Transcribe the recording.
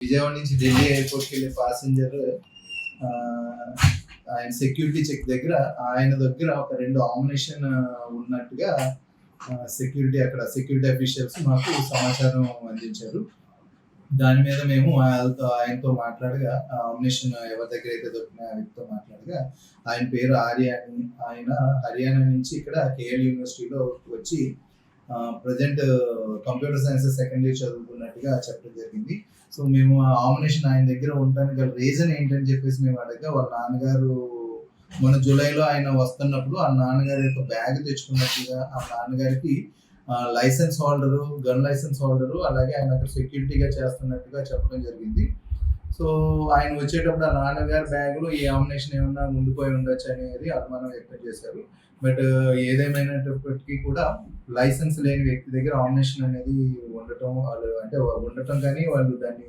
విజయవాడ నుంచి ఢిల్లీ ఎయిర్పోర్ట్కి వెళ్ళే ప్యాసింజర్ ఆయన సెక్యూరిటీ చెక్ దగ్గర ఆయన దగ్గర ఒక 2 ఆమినేషన్ ఉన్నట్టుగా సెక్యూరిటీ అఫీషియల్స్ మాకు సమాచారం అందించారు. దాని మీద మేము ఆయనతో మాట్లాడగా, ఆమినేషన్ ఎవరి దగ్గర అయితే దొరికినా ఆయనతో మాట్లాడగా, ఆయన పేరు ఆర్య అని, ఆయన హర్యానా నుంచి ఇక్కడ కేఎల్ యూనివర్సిటీలో వచ్చి present computer sciences second year చదువుతున్నట్టుగా చెప్పడం జరిగింది. సో మేము ఆ ఆమినేషన్ ఆయన దగ్గర ఉండడానికి గల రీజన్ ఏంటని చెప్పేసి మేము అడగగా, వాళ్ళ నాన్నగారు మొన్న జూలైలో ఆయన వస్తున్నప్పుడు ఆ నాన్నగారి యొక్క బ్యాగ్ తెచ్చుకున్నట్టుగా, ఆ నాన్నగారికి licence holder, gun licence holder, అలాగే ఆయన అక్కడ సెక్యూరిటీగా చేస్తున్నట్టుగా చెప్పడం జరిగింది. సో ఆయన వచ్చేటప్పుడు ఆ నాన్నగారి బ్యాగ్లో ఈ ఆమినేషన్ ఏమన్నా ఉండిపోయి ఉండొచ్చు అనేది అనుమానం వ్యక్తం చేశారు. బట్ ఏదేమైనప్పటికీ కూడా లైసెన్స్ లేని వ్యక్తి దగ్గర ఆమినేషన్ అనేది ఉండటం, వాళ్ళు అంటే ఉండటం కానీ వాళ్ళు దాన్ని